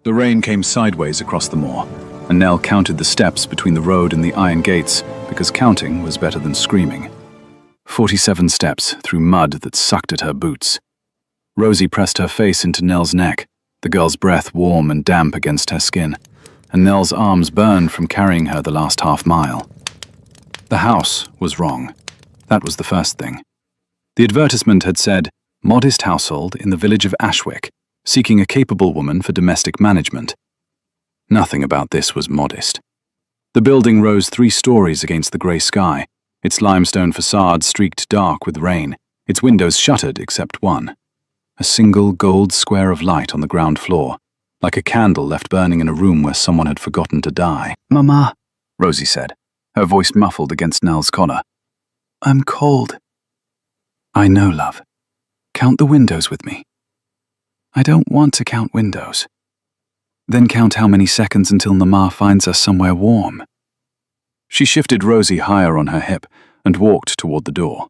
The rain came sideways across the moor, and Nell counted the steps between the road and the iron gates because counting was better than screaming. 47 steps through mud that sucked at her boots. Rosie pressed her face into Nell's neck, the girl's breath warm and damp against her skin, and Nell's arms burned from carrying her the last half-mile. The house was wrong. That was the first thing. The advertisement had said, "Modest household in the village of Ashwick, seeking a capable woman for domestic management." Nothing about this was modest. The building rose 3 stories against the grey sky, its limestone facade streaked dark with rain, its windows shuttered except one. A single gold square of light on the ground floor, like a candle left burning in a room where someone had forgotten to die. "Mama," Rosie said, her voice muffled against Nell's collar. "I'm cold." "I know, love. Count the windows with me." "I don't want to count windows." "Then count how many seconds until Mama finds us somewhere warm." She shifted Rosie higher on her hip and walked toward the door.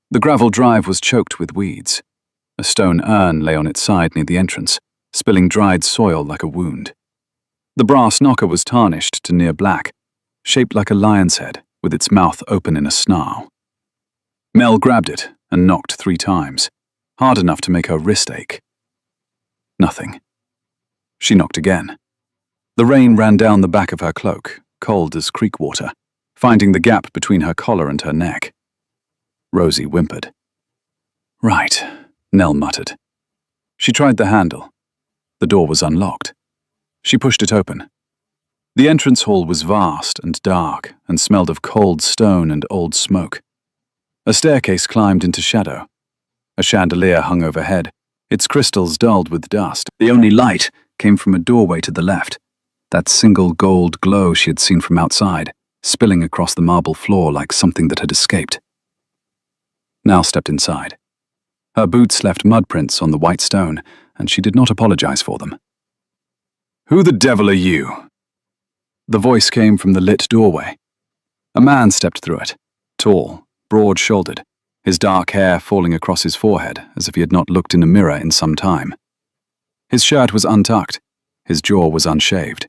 The gravel drive was choked with weeds. A stone urn lay on its side near the entrance, spilling dried soil like a wound. The brass knocker was tarnished to near black, shaped like a lion's head, with its mouth open in a snarl. Mel grabbed it and knocked 3 times, hard enough to make her wrist ache. Nothing. She knocked again. The rain ran down the back of her cloak, cold as creek water, finding the gap between her collar and her neck. Rosie whimpered. "Right," Nell muttered. She tried the handle. The door was unlocked. She pushed it open. The entrance hall was vast and dark and smelled of cold stone and old smoke. A staircase climbed into shadow. A chandelier hung overhead, its crystals dulled with dust. The only light came from a doorway to the left, that single gold glow she had seen from outside, spilling across the marble floor like something that had escaped. Nell stepped inside. Her boots left mud prints on the white stone, and she did not apologize for them. "Who the devil are you?" The voice came from the lit doorway. A man stepped through it, tall, broad-shouldered, his dark hair falling across his forehead as if he had not looked in a mirror in some time. His shirt was untucked, his jaw was unshaved.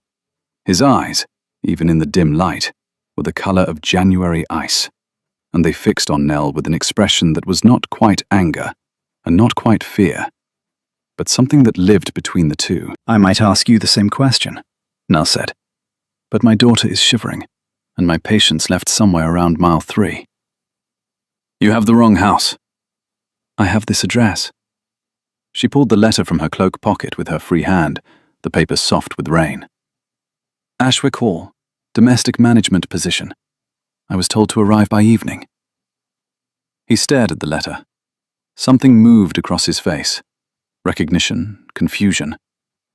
His eyes, even in the dim light, were the color of January ice, and they fixed on Nell with an expression that was not quite anger and not quite fear, but something that lived between the two. "I might ask you the same question," Nell said, "but my daughter is shivering, and my patient's left somewhere around mile 3. "You have the wrong house." "I have this address." She pulled the letter from her cloak pocket with her free hand, the paper soft with rain. "Ashwick Hall, domestic management position. I was told to arrive by evening." He stared at the letter. Something moved across his face. Recognition, confusion,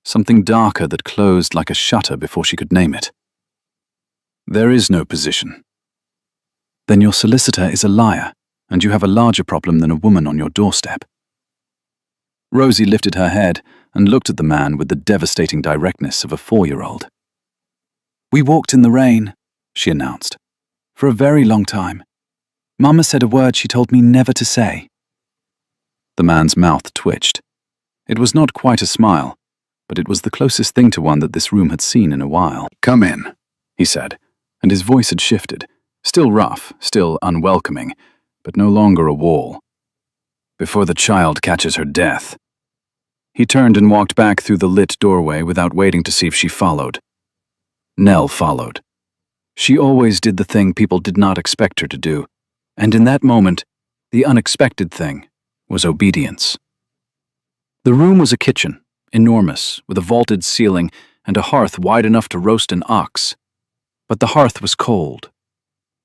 something darker that closed like a shutter before she could name it. "There is no position." "Then your solicitor is a liar, and you have a larger problem than a woman on your doorstep." Rosie lifted her head and looked at the man with the devastating directness of a 4-year-old. "We walked in the rain," she announced, "for a very long time. Mama said a word she told me never to say." The man's mouth twitched. It was not quite a smile, but it was the closest thing to one that this room had seen in a while. "Come in," he said, and his voice had shifted, still rough, still unwelcoming, but no longer a wall. "Before the child catches her death." He turned and walked back through the lit doorway without waiting to see if she followed. Nell followed. She always did the thing people did not expect her to do, and in that moment, the unexpected thing was obedience. The room was a kitchen, enormous, with a vaulted ceiling and a hearth wide enough to roast an ox. But the hearth was cold.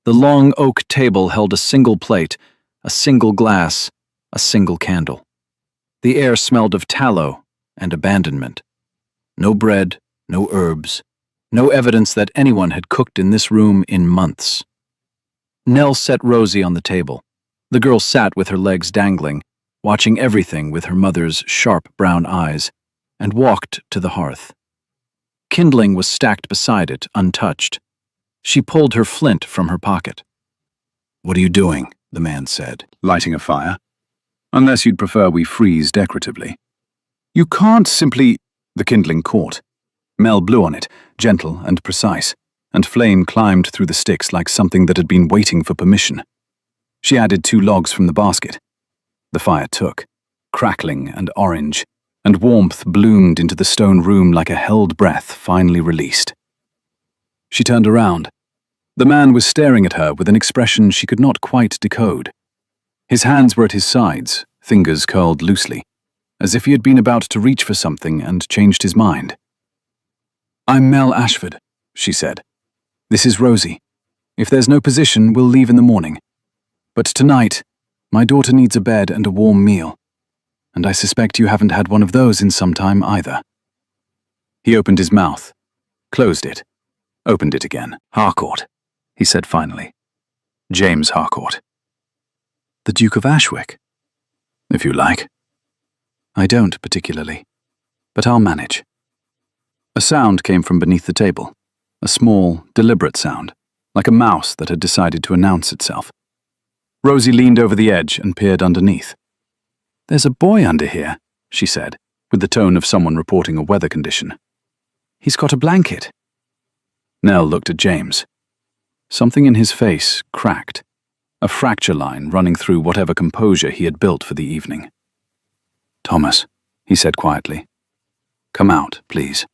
The long oak table held a single plate, a single glass, a single candle. The air smelled of tallow and abandonment. No bread, no herbs, no evidence that anyone had cooked in this room in months. Nell set Rosie on the table. The girl sat with her legs dangling, watching everything with her mother's sharp brown eyes, and walked to the hearth. Kindling was stacked beside it, untouched. She pulled her flint from her pocket. "What are you doing?" the man said. "Lighting a fire. Unless you'd prefer we freeze decoratively." "You can't simply—" The kindling caught. Mel blew on it, gentle and precise, and flame climbed through the sticks like something that had been waiting for permission. She added 2 logs from the basket. The fire took, crackling and orange, and warmth bloomed into the stone room like a held breath finally released. She turned around. The man was staring at her with an expression she could not quite decode. His hands were at his sides, fingers curled loosely, as if he had been about to reach for something and changed his mind. "I'm Mel Ashford," she said. "This is Rosie. If there's no position, we'll leave in the morning. But tonight, my daughter needs a bed and a warm meal. And I suspect you haven't had one of those in some time either." He opened his mouth, closed it, opened it again. "Harcourt," he said finally. "James Harcourt." "The Duke of Ashwick?" "If you like." "I don't particularly, but I'll manage." A sound came from beneath the table, a small, deliberate sound, like a mouse that had decided to announce itself. Rosie leaned over the edge and peered underneath. "There's a boy under here," she said, with the tone of someone reporting a weather condition. "He's got a blanket." Nell looked at James. Something in his face cracked, a fracture line running through whatever composure he had built for the evening. "Thomas," he said quietly. "Come out, please."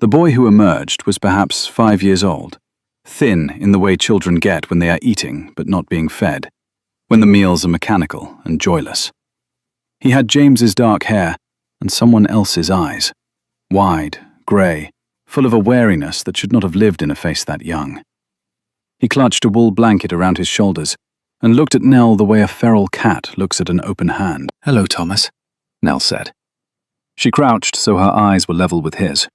The boy who emerged was perhaps 5 years old, thin in the way children get when they are eating but not being fed, when the meals are mechanical and joyless. He had James's dark hair and someone else's eyes, wide, grey, full of a wariness that should not have lived in a face that young. He clutched a wool blanket around his shoulders and looked at Nell the way a feral cat looks at an open hand. "Hello, Thomas," Nell said. She crouched so her eyes were level with his.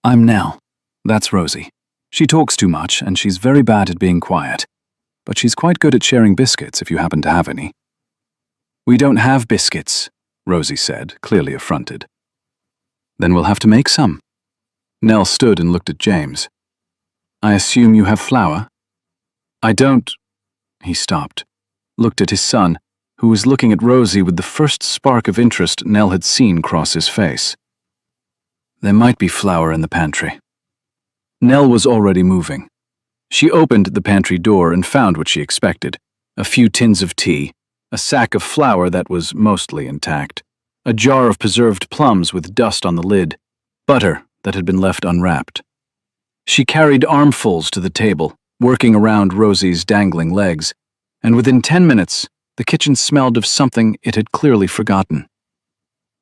"I'm Nell. That's Rosie. She talks too much and she's very bad at being quiet, but she's quite good at sharing biscuits if you happen to have any." "We don't have biscuits," Rosie said, clearly affronted. "Then we'll have to make some." Nell stood and looked at James. "I assume you have flour?" "I don't—" He stopped, looked at his son, who was looking at Rosie with the first spark of interest Nell had seen cross his face. "There might be flour in the pantry." Nell was already moving. She opened the pantry door and found what she expected: a few tins of tea, a sack of flour that was mostly intact, a jar of preserved plums with dust on the lid, butter that had been left unwrapped. She carried armfuls to the table, working around Rosie's dangling legs, and within 10 minutes, the kitchen smelled of something it had clearly forgotten.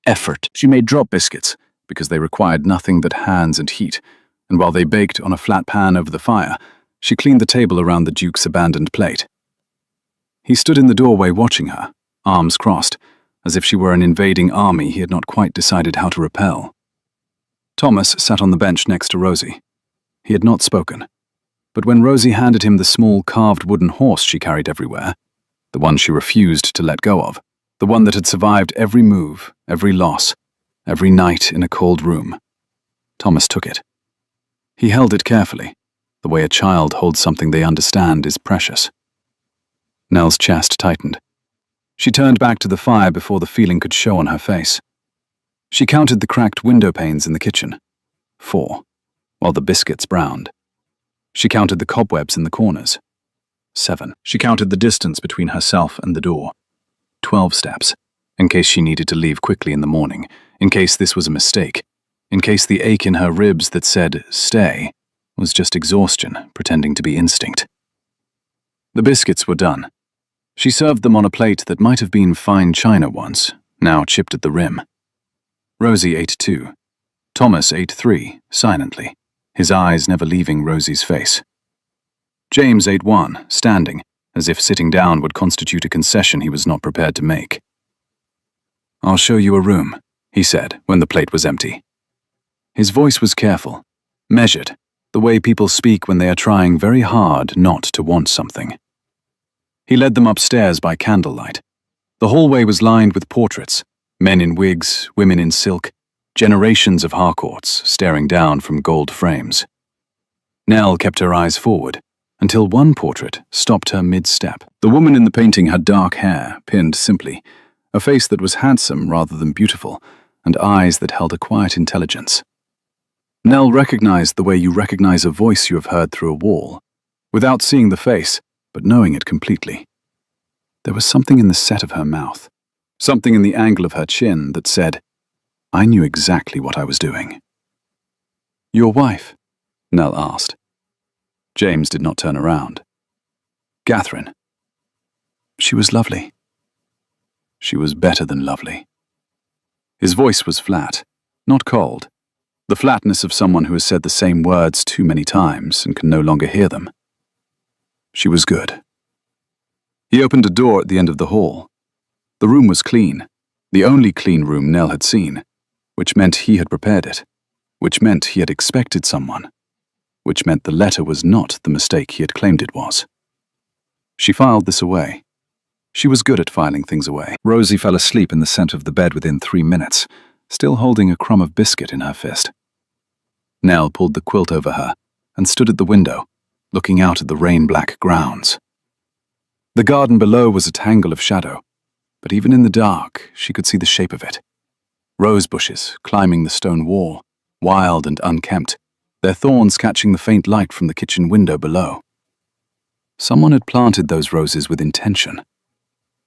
Effort. She made drop biscuits, because they required nothing but hands and heat, and while they baked on a flat pan over the fire, she cleaned the table around the Duke's abandoned plate. He stood in the doorway watching her, arms crossed, as if she were an invading army he had not quite decided how to repel. Thomas sat on the bench next to Rosie. He had not spoken, but when Rosie handed him the small carved wooden horse she carried everywhere, the one she refused to let go of, the one that had survived every move, every loss, every night in a cold room, Thomas took it. He held it carefully, the way a child holds something they understand is precious. Nell's chest tightened. She turned back to the fire before the feeling could show on her face. She counted the cracked window panes in the kitchen. 4, while the biscuits browned. She counted the cobwebs in the corners. 7. She counted the distance between herself and the door. 12 steps, in case she needed to leave quickly in the morning, in case this was a mistake, in case the ache in her ribs that said, "stay," was just exhaustion pretending to be instinct. The biscuits were done. She served them on a plate that might have been fine china once, now chipped at the rim. Rosie ate 2. Thomas ate 3, silently, his eyes never leaving Rosie's face. James ate 1, standing, as if sitting down would constitute a concession he was not prepared to make. "I'll show you a room," he said when the plate was empty. His voice was careful, measured, the way people speak when they are trying very hard not to want something. He led them upstairs by candlelight. The hallway was lined with portraits, men in wigs, women in silk, generations of Harcourts staring down from gold frames. Nell kept her eyes forward, until one portrait stopped her mid-step. The woman in the painting had dark hair, pinned simply, a face that was handsome rather than beautiful, and eyes that held a quiet intelligence. Nell recognized the way you recognize a voice you have heard through a wall, without seeing the face, but knowing it completely. There was something in the set of her mouth, something in the angle of her chin that said, I knew exactly what I was doing. Your wife? Nell asked. James did not turn around. Catherine. She was lovely. She was better than lovely. His voice was flat, not cold, the flatness of someone who has said the same words too many times and can no longer hear them. She was good. He opened a door at the end of the hall. The room was clean, the only clean room Nell had seen, which meant he had prepared it, which meant he had expected someone, which meant the letter was not the mistake he had claimed it was. She filed this away. She was good at filing things away. Rosie fell asleep in the center of the bed within 3 minutes, still holding a crumb of biscuit in her fist. Nell pulled the quilt over her and stood at the window, looking out at the rain-black grounds. The garden below was a tangle of shadow, but even in the dark, she could see the shape of it. Rose bushes climbing the stone wall, wild and unkempt, their thorns catching the faint light from the kitchen window below. Someone had planted those roses with intention.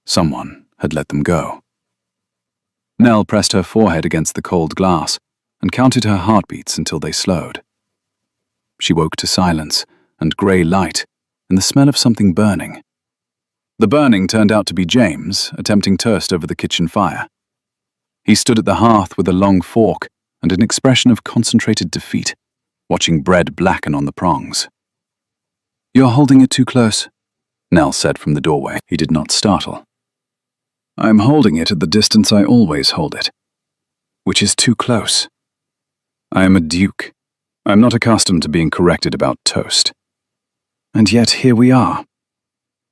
Someone had let them go. Nell pressed her forehead against the cold glass and counted her heartbeats until they slowed. She woke to silence and grey light and the smell of something burning. The burning turned out to be James attempting toast over the kitchen fire. He stood at the hearth with a long fork and an expression of concentrated defeat, watching bread blacken on the prongs. You're holding it too close, Nell said from the doorway. He did not startle. I'm holding it at the distance I always hold it, which is too close. I am a duke. I'm not accustomed to being corrected about toast. And yet here we are.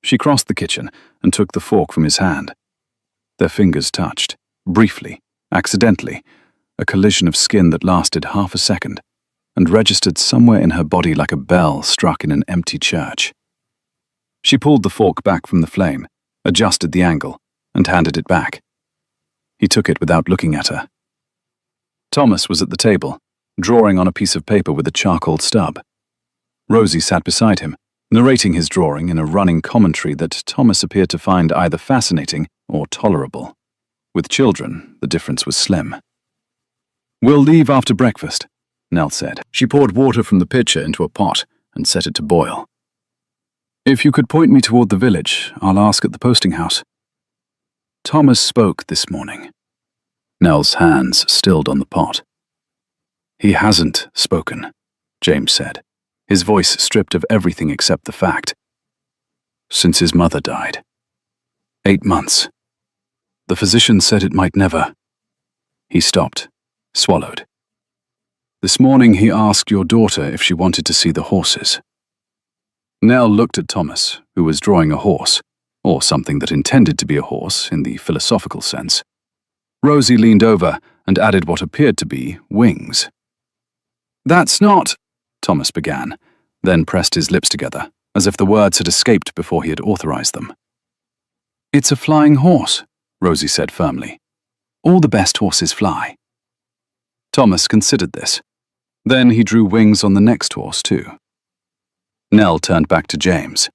She crossed the kitchen and took the fork from his hand. Their fingers touched, briefly, accidentally, a collision of skin that lasted half a second and registered somewhere in her body like a bell struck in an empty church. She pulled the fork back from the flame, adjusted the angle, and handed it back. He took it without looking at her. Thomas was at the table, drawing on a piece of paper with a charcoal stub. Rosie sat beside him, narrating his drawing in a running commentary that Thomas appeared to find either fascinating or tolerable. With children, the difference was slim. We'll leave after breakfast, Nell said. She poured water from the pitcher into a pot and set it to boil. If you could point me toward the village, I'll ask at the posting house. Thomas spoke this morning. Nell's hands stilled on the pot. He hasn't spoken, James said, his voice stripped of everything except the fact. Since his mother died. 8 months. The physician said it might never. He stopped, swallowed. This morning he asked your daughter if she wanted to see the horses. Nell looked at Thomas, who was drawing a horse, or something that intended to be a horse in the philosophical sense. Rosie leaned over and added what appeared to be wings. That's not, Thomas began, then pressed his lips together, as if the words had escaped before he had authorized them. It's a flying horse, Rosie said firmly. All the best horses fly. Thomas considered this. Then he drew wings on the next horse too. Nell turned back to James.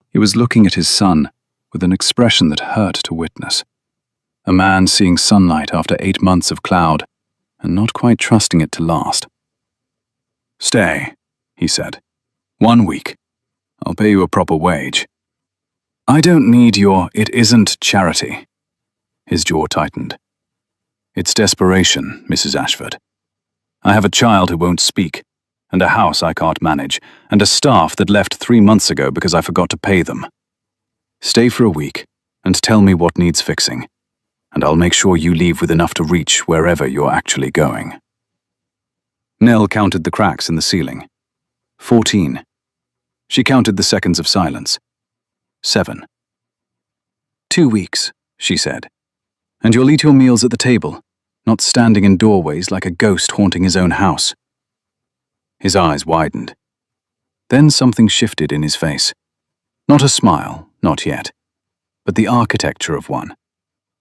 He was looking at his son with an expression that hurt to witness. A man seeing sunlight after 8 months of cloud and not quite trusting it to last. Stay, he said. 1 week. I'll pay you a proper wage. I don't need your it isn't charity. His jaw tightened. It's desperation, Mrs. Ashford. I have a child who won't speak, and a house I can't manage, and a staff that left 3 months ago because I forgot to pay them. Stay for a week, and tell me what needs fixing, and I'll make sure you leave with enough to reach wherever you're actually going. Nell counted the cracks in the ceiling. 14. She counted the seconds of silence. 7. 2 weeks, she said, and you'll eat your meals at the table, not standing in doorways like a ghost haunting his own house. His eyes widened. Then something shifted in his face. Not a smile, not yet, but the architecture of one.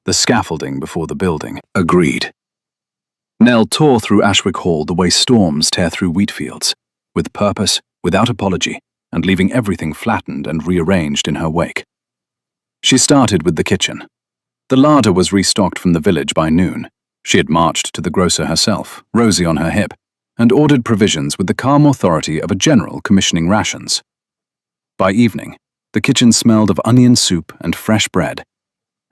The scaffolding before the building. Agreed. Nell tore through Ashwick Hall the way storms tear through wheat fields, with purpose, without apology, and leaving everything flattened and rearranged in her wake. She started with the kitchen. The larder was restocked from the village by noon. She had marched to the grocer herself, Rosie on her hip, and ordered provisions with the calm authority of a general commissioning rations. By evening, the kitchen smelled of onion soup and fresh bread,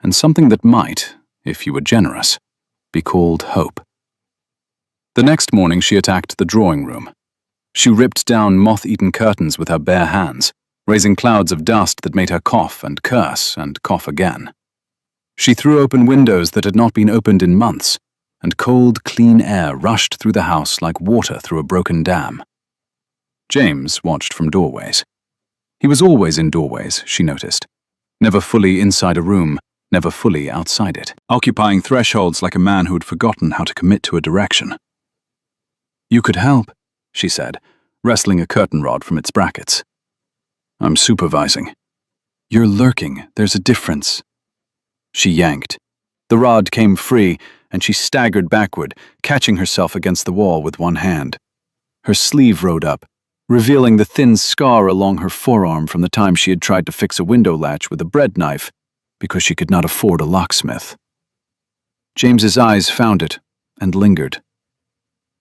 and something that might, if you were generous, be called hope. The next morning she attacked the drawing room. She ripped down moth-eaten curtains with her bare hands, raising clouds of dust that made her cough and cough again. She threw open windows that had not been opened in months, and cold, clean air rushed through the house like water through a broken dam. James watched from doorways. He was always in doorways, she noticed, never fully inside a room, never fully outside it, occupying thresholds like a man who had forgotten how to commit to a direction. "You could help," she said, wrestling a curtain rod from its brackets. "I'm supervising." "You're lurking, there's a difference." She yanked. The rod came free, and she staggered backward, catching herself against the wall with one hand. Her sleeve rode up, revealing the thin scar along her forearm from the time she had tried to fix a window latch with a bread knife because she could not afford a locksmith. James's eyes found it and lingered.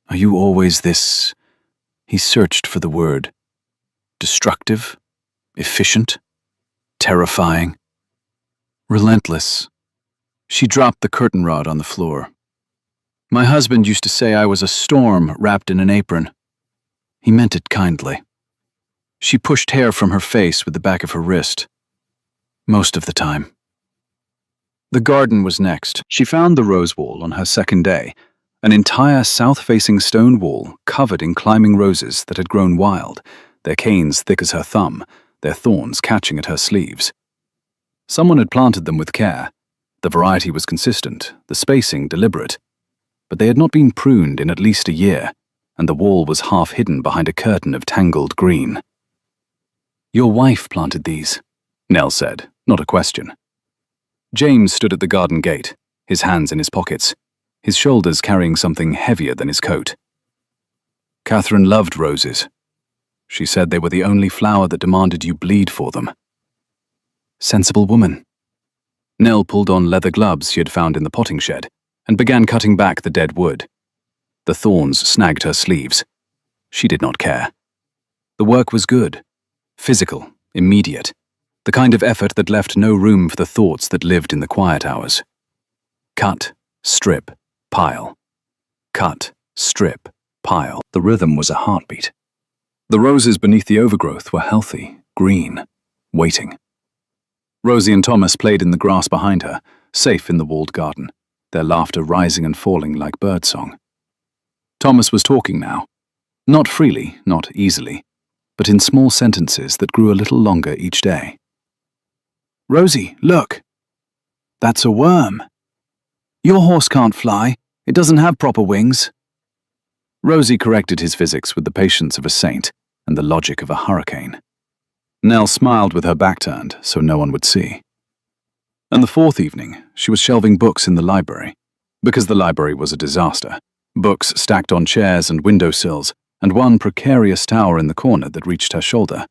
"Are you always this?" He searched for the word. "Destructive? Efficient? Terrifying? Relentless?" She dropped the curtain rod on the floor. "My husband used to say I was a storm wrapped in an apron. He meant it kindly." She pushed hair from her face with the back of her wrist. "Most of the time." The garden was next. She found the rose wall on her second day, an entire south-facing stone wall covered in climbing roses that had grown wild, their canes thick as her thumb, their thorns catching at her sleeves. Someone had planted them with care. The variety was consistent, the spacing deliberate. But they had not been pruned in at least a year, and the wall was half hidden behind a curtain of tangled green. "Your wife planted these," Nell said, not a question. James stood at the garden gate, his hands in his pockets, his shoulders carrying something heavier than his coat. "Catherine loved roses. She said they were the only flower that demanded you bleed for them." "Sensible woman." Nell pulled on leather gloves she had found in the potting shed and began cutting back the dead wood. The thorns snagged her sleeves. She did not care. The work was good, physical, immediate, the kind of effort that left no room for the thoughts that lived in the quiet hours. Cut, strip, pile. Cut, strip, pile. The rhythm was a heartbeat. The roses beneath the overgrowth were healthy, green, waiting. Rosie and Thomas played in the grass behind her, safe in the walled garden, their laughter rising and falling like birdsong. Thomas was talking now, not freely, not easily, but in small sentences that grew a little longer each day. "Rosie, look. That's a worm. Your horse can't fly. It doesn't have proper wings." Rosie corrected his physics with the patience of a saint and the logic of a hurricane. Nell smiled with her back turned so no one would see. And the fourth evening, she was shelving books in the library, because the library was a disaster. Books stacked on chairs and windowsills, and one precarious tower in the corner that reached her shoulder,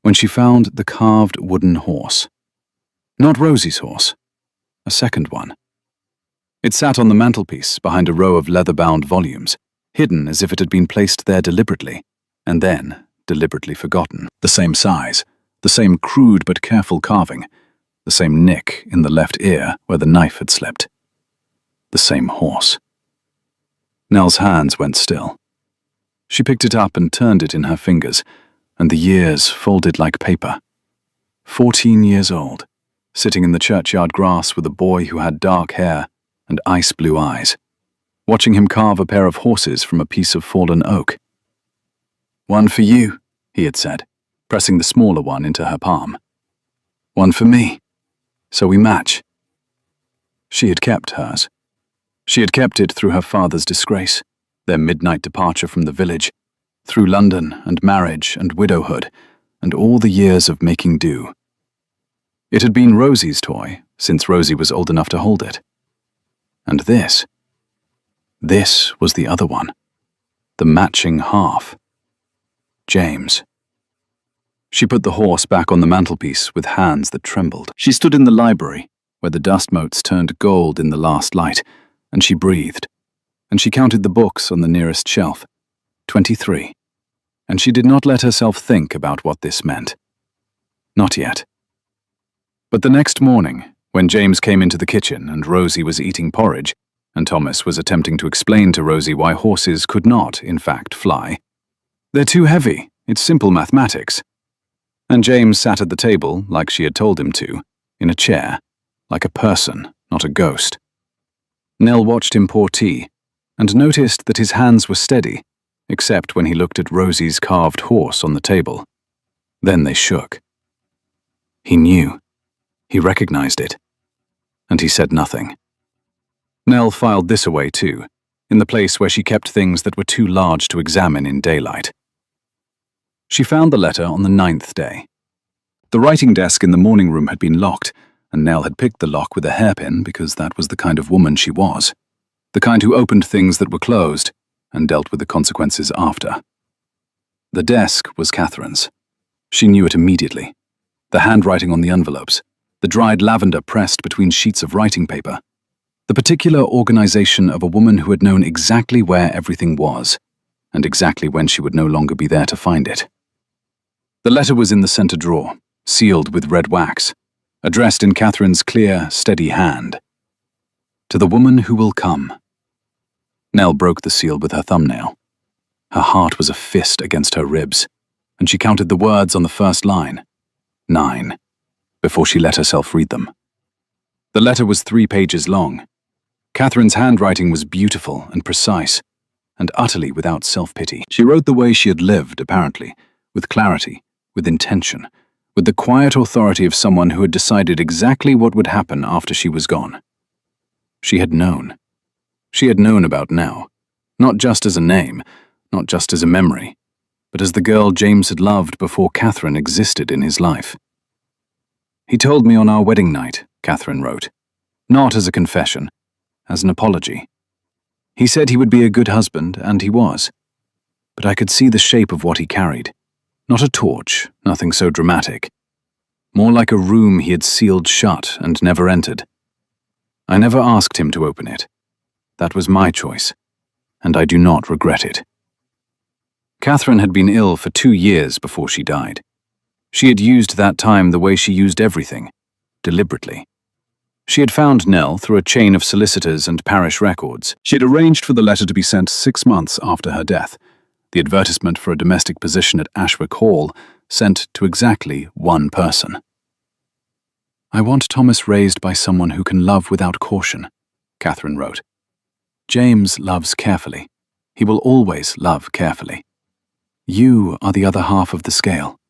when she found the carved wooden horse. Not Rosie's horse, a second one. It sat on the mantelpiece behind a row of leather-bound volumes, hidden as if it had been placed there deliberately, and then deliberately forgotten. The same size, the same crude but careful carving, the same nick in the left ear where the knife had slipped. The same horse. Nell's hands went still. She picked it up and turned it in her fingers, and the years folded like paper. 14 years old, sitting in the churchyard grass with a boy who had dark hair and ice-blue eyes, watching him carve a pair of horses from a piece of fallen oak. "One for you," he had said, pressing the smaller one into her palm. "One for me, so we match." She had kept hers. She had kept it through her father's disgrace, their midnight departure from the village, through London and marriage and widowhood, and all the years of making do. It had been Rosie's toy, since Rosie was old enough to hold it. And this was the other one. The matching half. James. She put the horse back on the mantelpiece with hands that trembled. She stood in the library, where the dust motes turned gold in the last light, and she breathed. And she counted the books on the nearest shelf. 23. And she did not let herself think about what this meant. Not yet. But the next morning, when James came into the kitchen and Rosie was eating porridge, and Thomas was attempting to explain to Rosie why horses could not, in fact, fly. "They're too heavy. It's simple mathematics." And James sat at the table, like she had told him to, in a chair, like a person, not a ghost. Nell watched him pour tea, and noticed that his hands were steady, except when he looked at Rosie's carved horse on the table. Then they shook. He knew. He recognized it. And he said nothing. Nell filed this away too, in the place where she kept things that were too large to examine in daylight. She found the letter on the 9th day. The writing desk in the morning room had been locked, and Nell had picked the lock with a hairpin because that was the kind of woman she was. The kind who opened things that were closed and dealt with the consequences after. The desk was Catherine's. She knew it immediately. The handwriting on the envelopes, the dried lavender pressed between sheets of writing paper, the particular organization of a woman who had known exactly where everything was, and exactly when she would no longer be there to find it. The letter was in the center drawer, sealed with red wax, addressed in Catherine's clear, steady hand. To the woman who will come. Nell broke the seal with her thumbnail. Her heart was a fist against her ribs, and she counted the words on the first line, 9, before she let herself read them. The letter was 3 pages long. Catherine's handwriting was beautiful and precise, and utterly without self-pity. She wrote the way she had lived, apparently, with clarity, with intention, with the quiet authority of someone who had decided exactly what would happen after she was gone. She had known. She had known about Nell, not just as a name, not just as a memory, but as the girl James had loved before Catherine existed in his life. "He told me on our wedding night," Catherine wrote, "not as a confession, as an apology. He said he would be a good husband, and he was. But I could see the shape of what he carried. Not a torch, nothing so dramatic. More like a room he had sealed shut and never entered. I never asked him to open it. That was my choice, and I do not regret it." Catherine had been ill for 2 years before she died. She had used that time the way she used everything, deliberately. She had found Nell through a chain of solicitors and parish records. She had arranged for the letter to be sent 6 months after her death. The advertisement for a domestic position at Ashwick Hall sent to exactly one person. "I want Thomas raised by someone who can love without caution," Catherine wrote. "James loves carefully. He will always love carefully. You are the other half of the scale.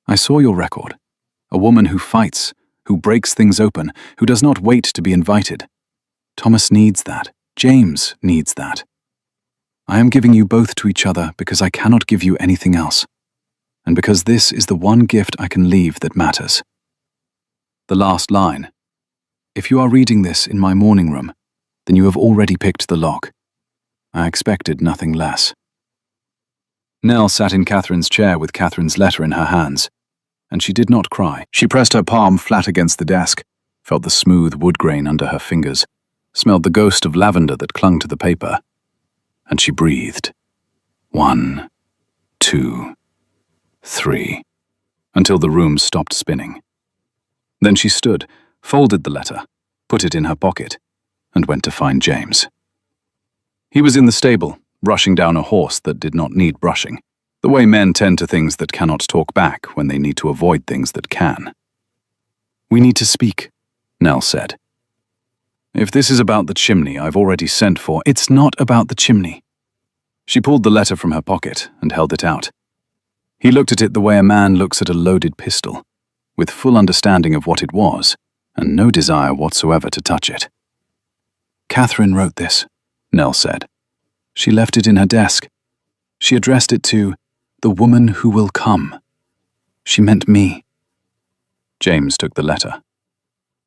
I saw your record. A woman who fights, who breaks things open, who does not wait to be invited. Thomas needs that. James needs that. I am giving you both to each other because I cannot give you anything else, and because this is the one gift I can leave that matters." The last line. "If you are reading this in my morning room, then you have already picked the lock. I expected nothing less." Nell sat in Catherine's chair with Catherine's letter in her hands, and she did not cry. She pressed her palm flat against the desk, felt the smooth wood grain under her fingers, smelled the ghost of lavender that clung to the paper, and she breathed. 1, 2, 3, until the room stopped spinning. Then she stood, folded the letter, put it in her pocket, and went to find James. He was in the stable, brushing down a horse that did not need brushing, the way men tend to things that cannot talk back when they need to avoid things that can. "We need to speak," Nell said. "If this is about the chimney I've already sent for, it's not about the chimney." She pulled the letter from her pocket and held it out. He looked at it the way a man looks at a loaded pistol, with full understanding of what it was, and no desire whatsoever to touch it. "Catherine wrote this," Nell said. "She left it in her desk. She addressed it to the woman who will come. She meant me." James took the letter.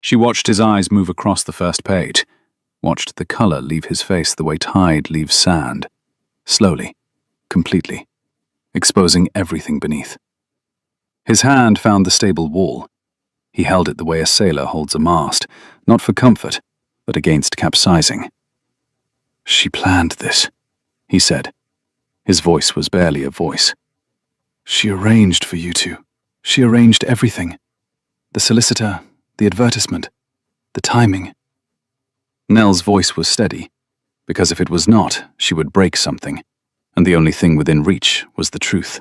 She watched his eyes move across the first page, watched the color leave his face the way tide leaves sand, slowly, completely, exposing everything beneath. His hand found the stable wall. He held it the way a sailor holds a mast, not for comfort, but against capsizing. "She planned this," he said. His voice was barely a voice. "She arranged for you two. She arranged everything. The solicitor, the advertisement, the timing." Nell's voice was steady, because if it was not, she would break something, and the only thing within reach was the truth.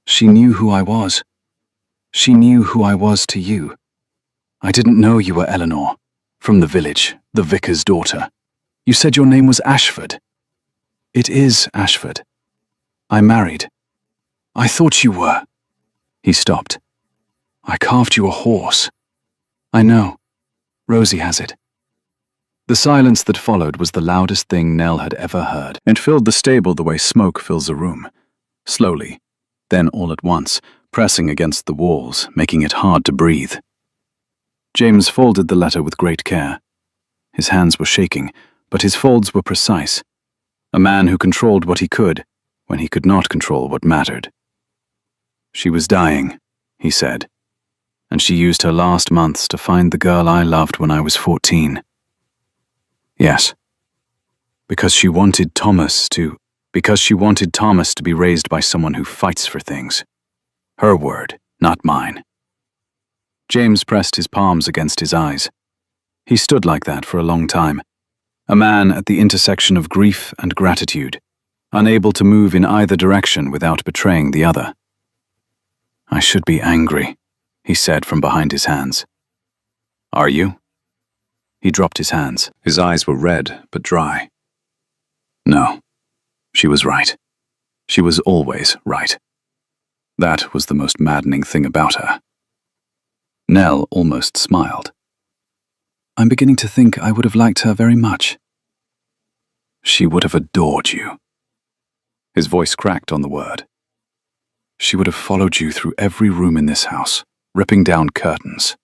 "She knew who I was. She knew who I was to you. I didn't know you were Eleanor, from the village, the vicar's daughter. You said your name was Ashford. It is Ashford. I married. I thought you were." He stopped. "I carved you a horse. I know. Rosie has it." The silence that followed was the loudest thing Nell had ever heard. It filled the stable the way smoke fills a room. Slowly, then all at once, pressing against the walls, making it hard to breathe. James folded the letter with great care. His hands were shaking, but his folds were precise. A man who controlled what he could, when he could not control what mattered. "She was dying," he said, "and she used her last months to find the girl I loved when I was 14. Yes. Because she wanted Thomas to be raised by someone who fights for things. Her word, not mine." James pressed his palms against his eyes. He stood like that for a long time, a man at the intersection of grief and gratitude, unable to move in either direction without betraying the other. "I should be angry," he said from behind his hands. "Are you?" He dropped his hands. His eyes were red, but dry. "No, she was right. She was always right. That was the most maddening thing about her." Nell almost smiled. "I'm beginning to think I would have liked her very much." "She would have adored you." His voice cracked on the word. "She would have followed you through every room in this house, ripping down curtains."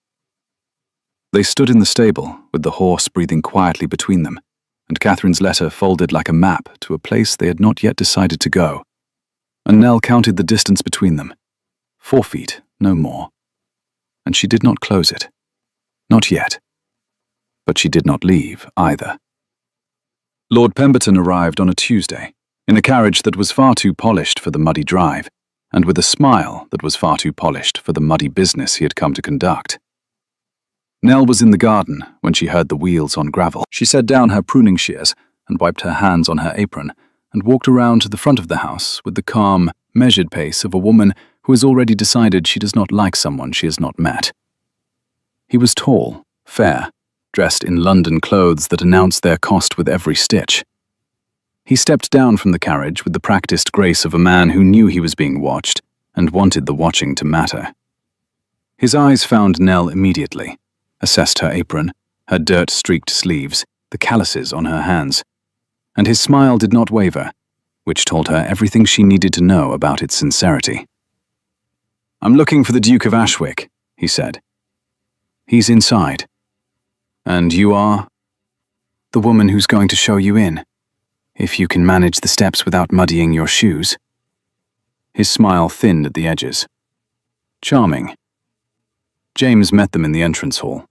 They stood in the stable, with the horse breathing quietly between them, and Catherine's letter folded like a map to a place they had not yet decided to go. And Nell counted the distance between them. 4 feet, no more. And she did not close it. Not yet. But she did not leave, either. Lord Pemberton arrived on a Tuesday, in a carriage that was far too polished for the muddy drive, and with a smile that was far too polished for the muddy business he had come to conduct. Nell was in the garden when she heard the wheels on gravel. She set down her pruning shears and wiped her hands on her apron and walked around to the front of the house with the calm, measured pace of a woman who has already decided she does not like someone she has not met. He was tall, fair, dressed in London clothes that announced their cost with every stitch. He stepped down from the carriage with the practiced grace of a man who knew he was being watched and wanted the watching to matter. His eyes found Nell immediately, assessed her apron, her dirt-streaked sleeves, the calluses on her hands, and his smile did not waver, which told her everything she needed to know about its sincerity. "I'm looking for the Duke of Ashwick," he said. "He's inside." "And you are?" "The woman who's going to show you in, if you can manage the steps without muddying your shoes." His smile thinned at the edges. "Charming." James met them in the entrance hall.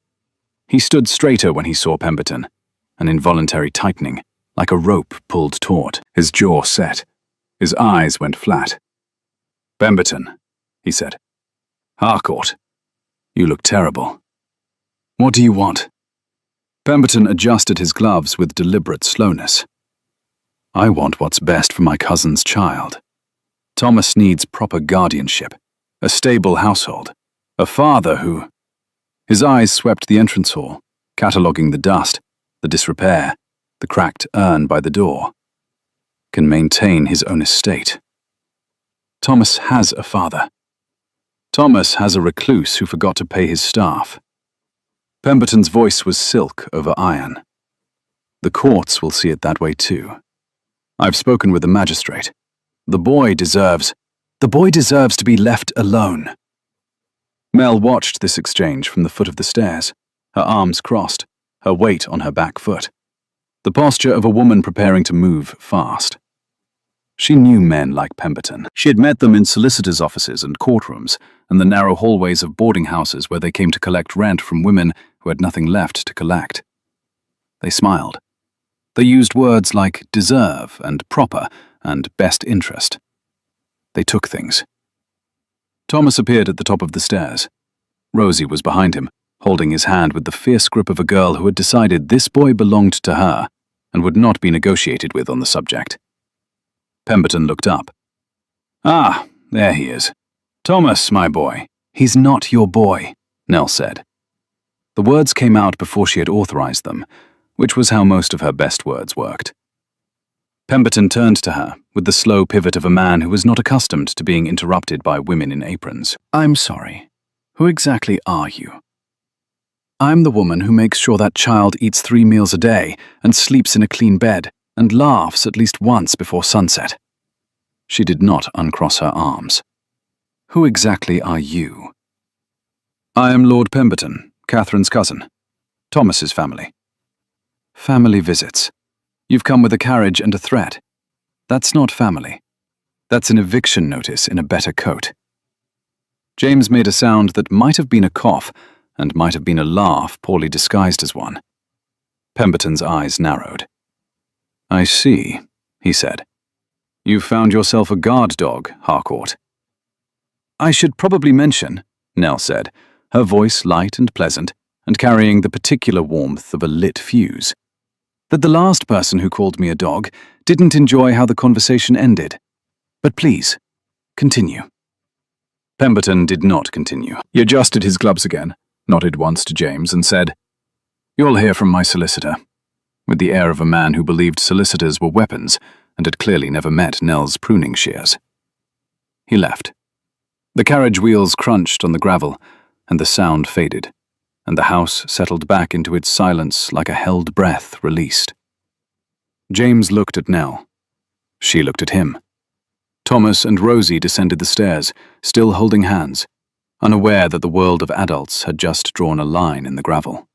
He stood straighter when he saw Pemberton, an involuntary tightening, like a rope pulled taut. His jaw set. His eyes went flat. "Pemberton," he said. "Harcourt, you look terrible. What do you want?" Pemberton adjusted his gloves with deliberate slowness. "I want what's best for my cousin's child. Thomas needs proper guardianship, a stable household, a father who—" His eyes swept the entrance hall, cataloguing the dust, the disrepair, the cracked urn by the door. "Can maintain his own estate. Thomas has a father. Thomas has a recluse who forgot to pay his staff." Pemberton's voice was silk over iron. "The courts will see it that way too. I've spoken with the magistrate. The boy deserves to be left alone." Mel watched this exchange from the foot of the stairs, her arms crossed, her weight on her back foot. The posture of a woman preparing to move fast. She knew men like Pemberton. She had met them in solicitors' offices and courtrooms, and the narrow hallways of boarding houses where they came to collect rent from women who had nothing left to collect. They smiled. They used words like deserve and proper and best interest. They took things. Thomas appeared at the top of the stairs. Rosie was behind him, holding his hand with the fierce grip of a girl who had decided this boy belonged to her and would not be negotiated with on the subject. Pemberton looked up. "Ah, there he is. Thomas, my boy." "He's not your boy," Nell said. The words came out before she had authorized them, which was how most of her best words worked. Pemberton turned to her with the slow pivot of a man who was not accustomed to being interrupted by women in aprons. "I'm sorry. Who exactly are you?" "I'm the woman who makes sure that child eats 3 meals a day and sleeps in a clean bed and laughs at least once before sunset." She did not uncross her arms. "Who exactly are you?" "I am Lord Pemberton, Catherine's cousin. Thomas's family." "Family visits. You've come with a carriage and a threat. That's not family. That's an eviction notice in a better coat." James made a sound that might have been a cough and might have been a laugh poorly disguised as one. Pemberton's eyes narrowed. "I see," he said. "You've found yourself a guard dog, Harcourt." "I should probably mention," Nell said, her voice light and pleasant, and carrying the particular warmth of a lit fuse, "that the last person who called me a dog didn't enjoy how the conversation ended. But please, continue." Pemberton did not continue. He adjusted his gloves again, nodded once to James, and said, "You'll hear from my solicitor," with the air of a man who believed solicitors were weapons and had clearly never met Nell's pruning shears. He left. The carriage wheels crunched on the gravel, and the sound faded, and the house settled back into its silence like a held breath released. James looked at Nell. She looked at him. Thomas and Rosie descended the stairs, still holding hands, unaware that the world of adults had just drawn a line in the gravel.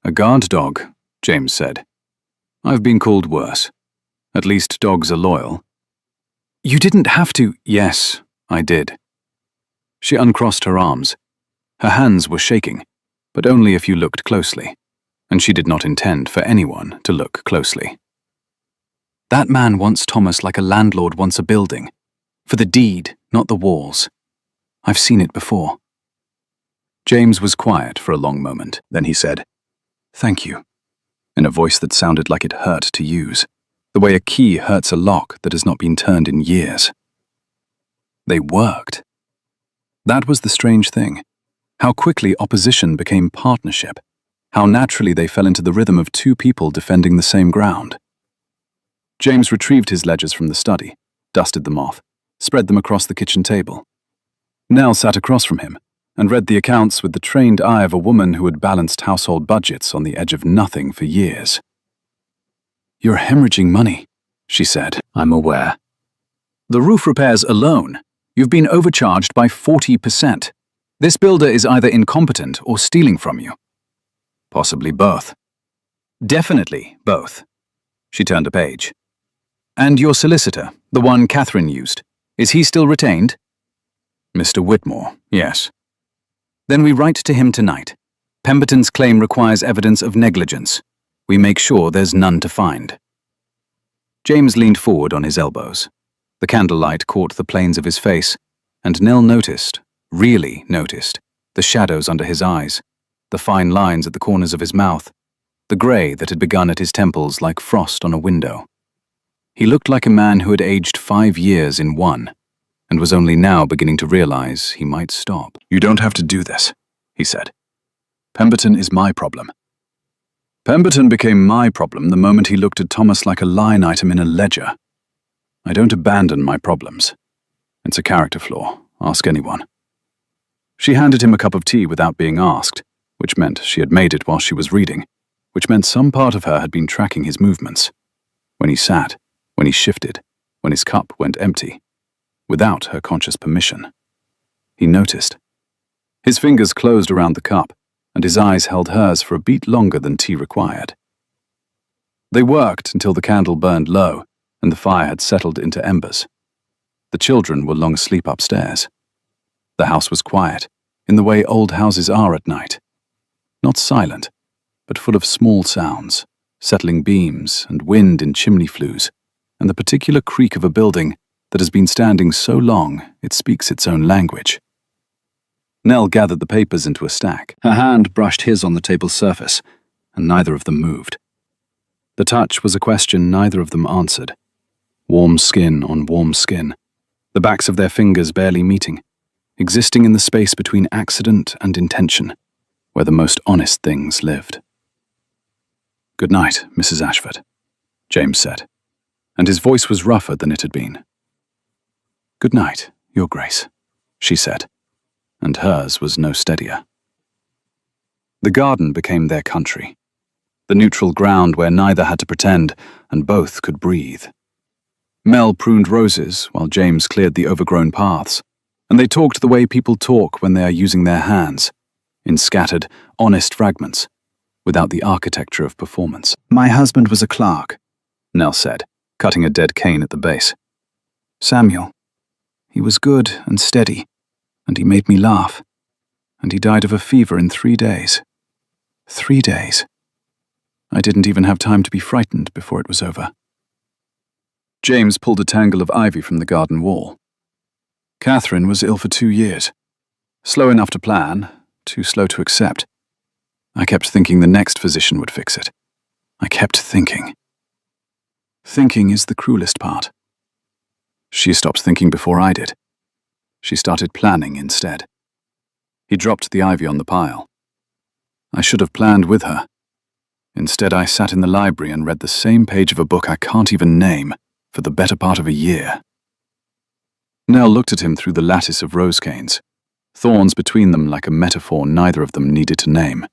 "A guard dog," James said. "I've been called worse. At least dogs are loyal." "You didn't have to." "Yes, I did." She uncrossed her arms. Her hands were shaking, but only if you looked closely, and she did not intend for anyone to look closely. "That man wants Thomas like a landlord wants a building. For the deed, not the walls. I've seen it before." James was quiet for a long moment. Then he said, "Thank you," in a voice that sounded like it hurt to use, the way a key hurts a lock that has not been turned in years. They worked. That was the strange thing. How quickly opposition became partnership. How naturally they fell into the rhythm of two people defending the same ground. James retrieved his ledgers from the study, dusted them off, spread them across the kitchen table. Nell sat across from him and read the accounts with the trained eye of a woman who had balanced household budgets on the edge of nothing for years. "You're hemorrhaging money," she said. "I'm aware. The roof repairs alone, you've been overcharged by 40%. This builder is either incompetent or stealing from you." "Possibly both." "Definitely both." She turned a page. "And your solicitor, the one Catherine used, is he still retained?" "Mr. Whitmore, yes." "Then we write to him tonight. Pemberton's claim requires evidence of negligence. We make sure there's none to find." James leaned forward on his elbows. The candlelight caught the planes of his face, and Nell noticed, really noticed, the shadows under his eyes, the fine lines at the corners of his mouth, the grey that had begun at his temples like frost on a window. He looked like a man who had aged 5 years in one, and was only now beginning to realize he might stop. "You don't have to do this," he said. "Pemberton is my problem." Pemberton became my problem the moment he looked at Thomas like a line item in a ledger. I don't abandon my problems. It's a character flaw, ask anyone. She handed him a cup of tea without being asked, which meant she had made it while she was reading, which meant some part of her had been tracking his movements. When he sat, when he shifted, when his cup went empty, without her conscious permission. He noticed. His fingers closed around the cup, and his eyes held hers for a beat longer than tea required. They worked until the candle burned low and the fire had settled into embers. The children were long asleep upstairs. The house was quiet, in the way old houses are at night. Not silent, but full of small sounds, settling beams and wind in chimney flues, and the particular creak of a building that has been standing so long it speaks its own language. Nell gathered the papers into a stack. Her hand brushed his on the table's surface, and neither of them moved. The touch was a question neither of them answered. Warm skin on warm skin, the backs of their fingers barely meeting, existing in the space between accident and intention, where the most honest things lived. "Good night, Mrs. Ashford," James said, and his voice was rougher than it had been. "Good night, Your Grace," she said, and hers was no steadier. The garden became their country, the neutral ground where neither had to pretend and both could breathe. Mel pruned roses while James cleared the overgrown paths, and they talked the way people talk when they are using their hands, in scattered, honest fragments, without the architecture of performance. "My husband was a clerk," Nell said, cutting a dead cane at the base. "Samuel. He was good and steady, and he made me laugh, and he died of a fever in 3 days. 3 days. I didn't even have time to be frightened before it was over." James pulled a tangle of ivy from the garden wall. "Catherine was ill for 2 years. Slow enough to plan, too slow to accept. I kept thinking the next physician would fix it. I kept thinking. Thinking is the cruelest part. She stopped thinking before I did. She started planning instead." He dropped the ivy on the pile. "I should have planned with her. Instead, I sat in the library and read the same page of a book I can't even name for the better part of a year." Nell looked at him through the lattice of rose canes, thorns between them like a metaphor neither of them needed to name.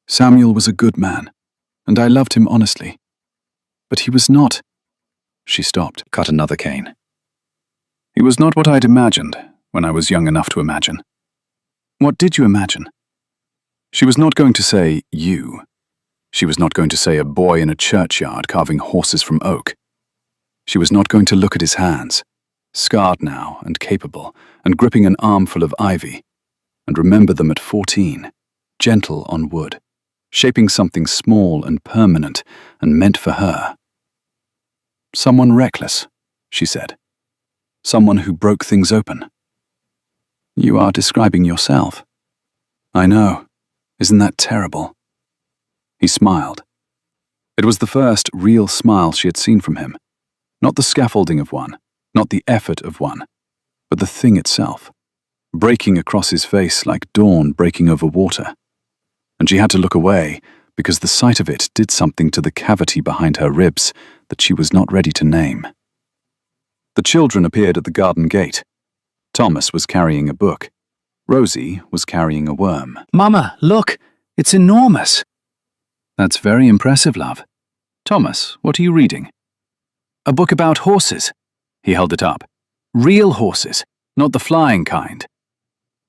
"Samuel was a good man, and I loved him honestly. But he was not—" She stopped, cut another cane. "He was not what I'd imagined when I was young enough to imagine." "What did you imagine?" She was not going to say, "you." She was not going to say a boy in a churchyard carving horses from oak. She was not going to look at his hands, scarred now and capable, and gripping an armful of ivy, and remember them at 14, gentle on wood, shaping something small and permanent and meant for her. "Someone reckless," she said. "Someone who broke things open." "You are describing yourself." "I know. Isn't that terrible?" He smiled. It was the first real smile she had seen from him. Not the scaffolding of one, not the effort of one, but the thing itself, breaking across his face like dawn breaking over water. And she had to look away because the sight of it did something to the cavity behind her ribs that she was not ready to name. The children appeared at the garden gate. Thomas was carrying a book. Rosie was carrying a worm. "Mama, look! It's enormous!" "That's very impressive, love. Thomas, what are you reading?" "A book about horses." He held it up. "Real horses, not the flying kind."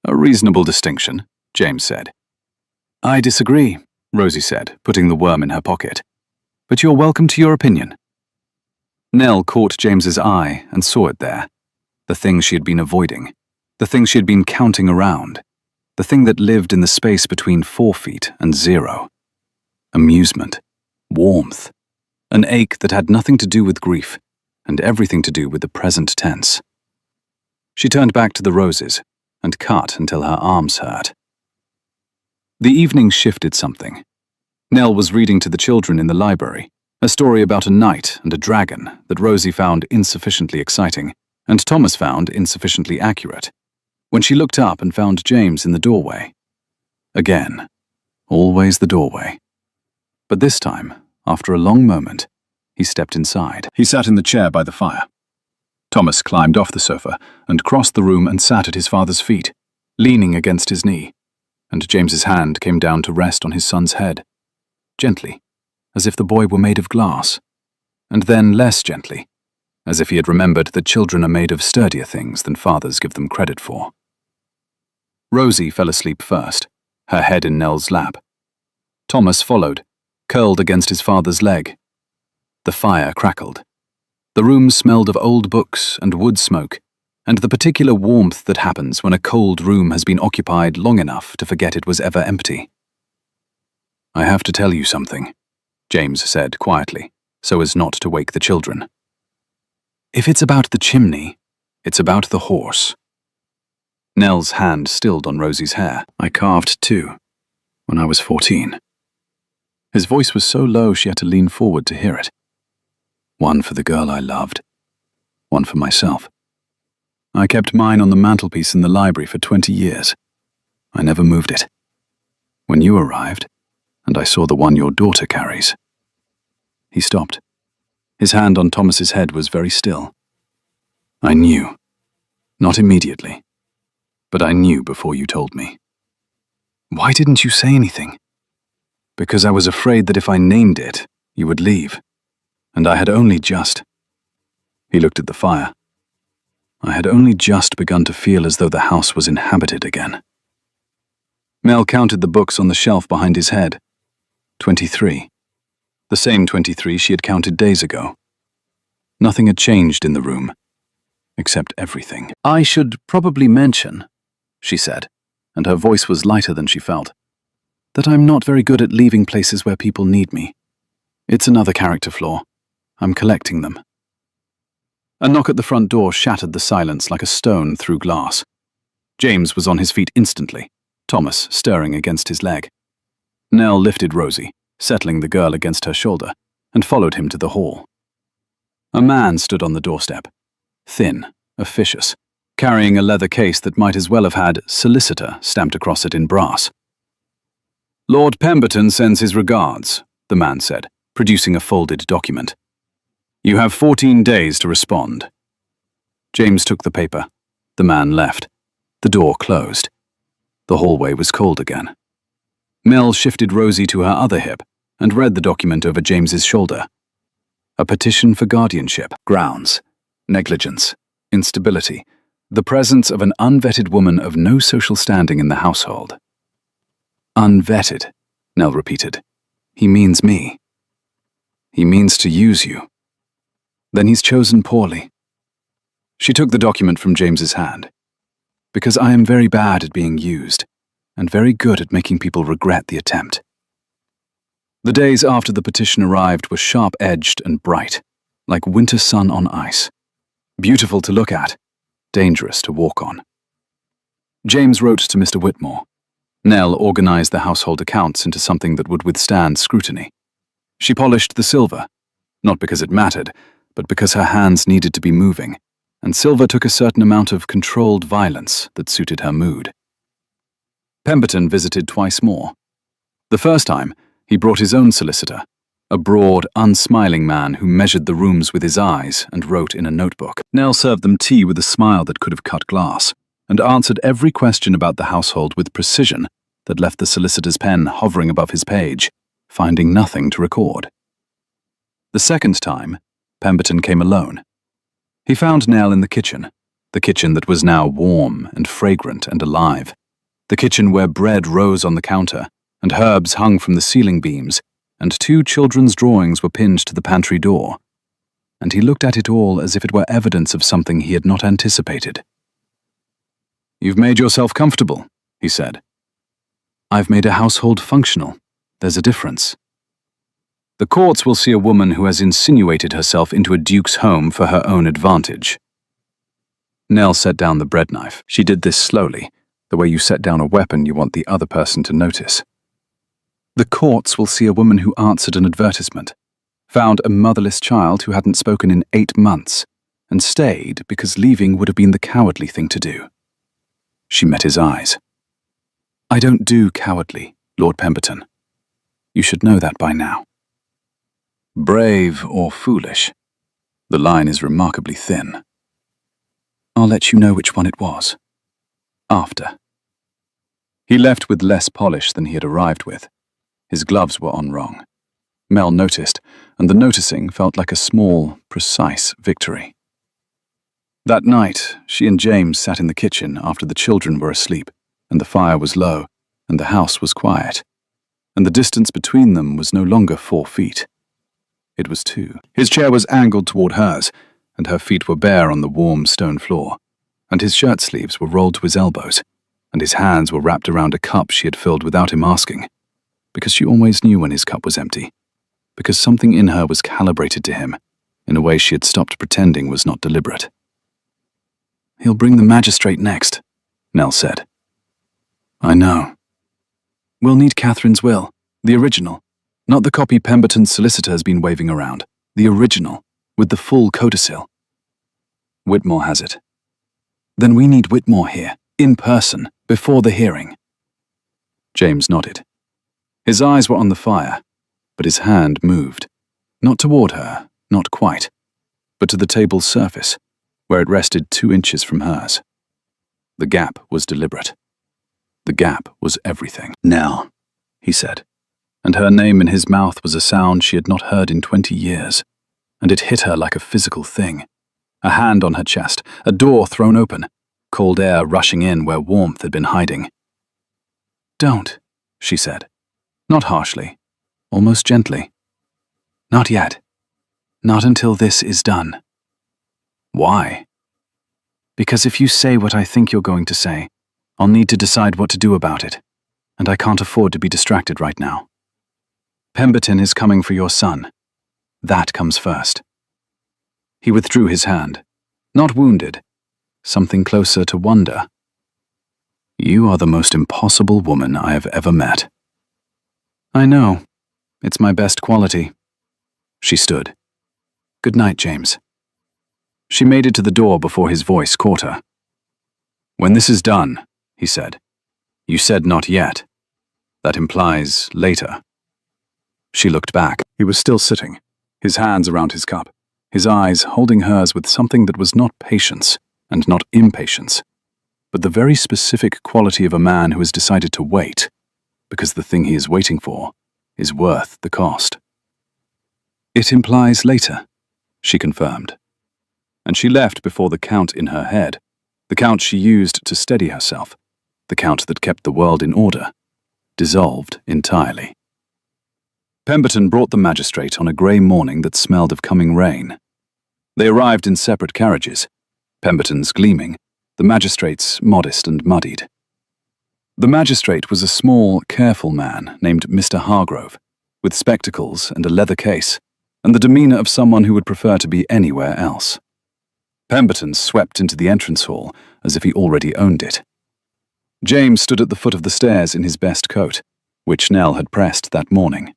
"A reasonable distinction," James said. "I disagree," Rosie said, putting the worm in her pocket. "But you're welcome to your opinion." Nell caught James's eye and saw it there. The thing she had been avoiding. The thing she had been counting around. The thing that lived in the space between 4 feet and 0. Amusement. Warmth. An ache that had nothing to do with grief, and everything to do with the present tense. She turned back to the roses, and cut until her arms hurt. The evening shifted something. Nell was reading to the children in the library, a story about a knight and a dragon that Rosie found insufficiently exciting, and Thomas found insufficiently accurate, when she looked up and found James in the doorway. Again. Always the doorway. But this time, after a long moment, he stepped inside. He sat in the chair by the fire. Thomas climbed off the sofa and crossed the room and sat at his father's feet, leaning against his knee, and James's hand came down to rest on his son's head, gently, as if the boy were made of glass, and then less gently, as if he had remembered that children are made of sturdier things than fathers give them credit for. Rosie fell asleep first, her head in Nell's lap. Thomas followed, curled against his father's leg. The fire crackled. The room smelled of old books and wood smoke, and the particular warmth that happens when a cold room has been occupied long enough to forget it was ever empty. "I have to tell you something," James said quietly, so as not to wake the children. "If it's about the chimney, it's about the horse." Nell's hand stilled on Rosie's hair. "I carved two, when I was 14. His voice was so low she had to lean forward to hear it. One for the girl I loved, one for myself. I kept mine on the mantelpiece in the library for 20 years. I never moved it. When you arrived, and I saw the one your daughter carries." He stopped. His hand on Thomas's head was very still. "I knew. Not immediately. But I knew before you told me." "Why didn't you say anything?" "Because I was afraid that if I named it, you would leave. And I had only just—" He looked at the fire. "I had only just begun to feel as though the house was inhabited again." Mel counted the books on the shelf behind his head. 23. The same 23 she had counted days ago. Nothing had changed in the room, except everything. "I should probably mention," she said, and her voice was lighter than she felt, "that I'm not very good at leaving places where people need me. It's another character flaw. I'm collecting them." A knock at the front door shattered the silence like a stone through glass. James was on his feet instantly, Thomas stirring against his leg. Nell lifted Rosie, settling the girl against her shoulder, and followed him to the hall. A man stood on the doorstep, thin, officious, carrying a leather case that might as well have had "solicitor" stamped across it in brass. "Lord Pemberton sends his regards," the man said, producing a folded document. "You have 14 days to respond." James took the paper. The man left. The door closed. The hallway was cold again. Mel shifted Rosie to her other hip and read the document over James's shoulder. A petition for guardianship, grounds, negligence, instability, the presence of an unvetted woman of no social standing in the household. "Unvetted," Nell repeated. "He means me. He means to use you. Then he's chosen poorly." She took the document from James's hand. "Because I am very bad at being used, and very good at making people regret the attempt." The days after the petition arrived were sharp-edged and bright, like winter sun on ice. Beautiful to look at, dangerous to walk on. James wrote to Mr. Whitmore. Nell organized the household accounts into something that would withstand scrutiny. She polished the silver, not because it mattered, but because her hands needed to be moving, and silver took a certain amount of controlled violence that suited her mood. Pemberton visited twice more. The first time, he brought his own solicitor, a broad, unsmiling man who measured the rooms with his eyes and wrote in a notebook. Nell served them tea with a smile that could have cut glass, and answered every question about the household with precision that left the solicitor's pen hovering above his page, finding nothing to record. The second time, Pemberton came alone. He found Nell in the kitchen that was now warm and fragrant and alive, the kitchen where bread rose on the counter and herbs hung from the ceiling beams, and 2 children's drawings were pinned to the pantry door. And he looked at it all as if it were evidence of something he had not anticipated. "You've made yourself comfortable," he said. "I've made a household functional. There's a difference. The courts will see a woman who has insinuated herself into a duke's home for her own advantage." Nell set down the bread knife. She did this slowly, the way you set down a weapon you want the other person to notice. "The courts will see a woman who answered an advertisement, found a motherless child who hadn't spoken in 8 months, and stayed because leaving would have been the cowardly thing to do." She met his eyes. "I don't do cowardly, Lord Pemberton. You should know that by now." Brave or foolish, the line is remarkably thin. "I'll let you know which one it was. After." He left with less polish than he had arrived with. His gloves were on wrong. Mel noticed, and the noticing felt like a small, precise victory. That night, she and James sat in the kitchen after the children were asleep, and the fire was low, and the house was quiet, and the distance between them was no longer 4 feet. It was 2. His chair was angled toward hers, and her feet were bare on the warm stone floor, and his shirt sleeves were rolled to his elbows, and his hands were wrapped around a cup she had filled without him asking, because she always knew when his cup was empty, because something in her was calibrated to him in a way she had stopped pretending was not deliberate. "He'll bring the magistrate next," Nell said. "I know. We'll need Catherine's will, the original, not the copy Pemberton's solicitor has been waving around, the original, with the full codicil. Whitmore has it. Then we need Whitmore here, in person, before the hearing." James nodded. His eyes were on the fire, but his hand moved, not toward her, not quite, but to the table's surface, where it rested 2 inches from hers. The gap was deliberate. The gap was everything. "Nell," he said, and her name in his mouth was a sound she had not heard in 20 years, and it hit her like a physical thing. A hand on her chest, a door thrown open, cold air rushing in where warmth had been hiding. "Don't," she said, not harshly, almost gently. "Not yet. Not until this is done." "Why?" "Because if you say what I think you're going to say, I'll need to decide what to do about it, and I can't afford to be distracted right now. Pemberton is coming for your son. That comes first." He withdrew his hand, not wounded, something closer to wonder. "You are the most impossible woman I have ever met." "I know. It's my best quality." She stood. "Good night, James." She made it to the door before his voice caught her. "When this is done," he said. "You said not yet. That implies later." She looked back. He was still sitting, his hands around his cup, his eyes holding hers with something that was not patience and not impatience, but the very specific quality of a man who has decided to wait, because the thing he is waiting for is worth the cost. "It implies later," she confirmed. And she left before the count in her head, the count she used to steady herself, the count that kept the world in order, dissolved entirely. Pemberton brought the magistrate on a grey morning that smelled of coming rain. They arrived in separate carriages, Pemberton's gleaming, the magistrate's modest and muddied. The magistrate was a small, careful man named Mr. Hargrove, with spectacles and a leather case, and the demeanour of someone who would prefer to be anywhere else. Pemberton swept into the entrance hall as if he already owned it. James stood at the foot of the stairs in his best coat, which Nell had pressed that morning.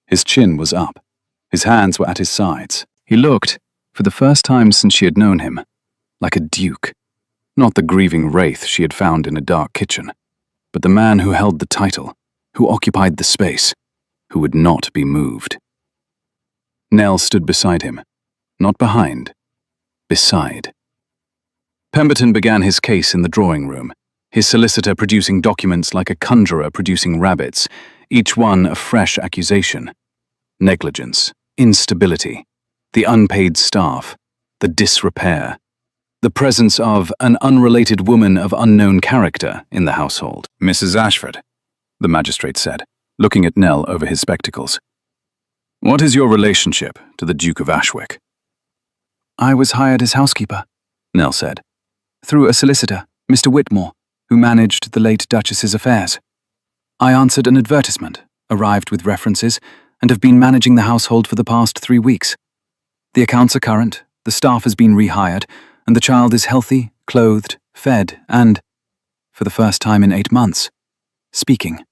His chin was up. His hands were at his sides. He looked, for the first time since she had known him, like a duke. Not the grieving wraith she had found in a dark kitchen, but the man who held the title, who occupied the space, who would not be moved. Nell stood beside him, not behind, beside. Pemberton began his case in the drawing room, his solicitor producing documents like a conjurer producing rabbits, each one a fresh accusation. Negligence, instability, the unpaid staff, the disrepair, the presence of an unrelated woman of unknown character in the household. "Mrs. Ashford," the magistrate said, looking at Nell over his spectacles. "What is your relationship to the Duke of Ashwick?" "I was hired as housekeeper," Nell said, "through a solicitor, Mr. Whitmore, who managed the late Duchess's affairs. I answered an advertisement, arrived with references, and have been managing the household for the past 3 weeks. The accounts are current, the staff has been rehired, and the child is healthy, clothed, fed, and, for the first time in 8 months, speaking."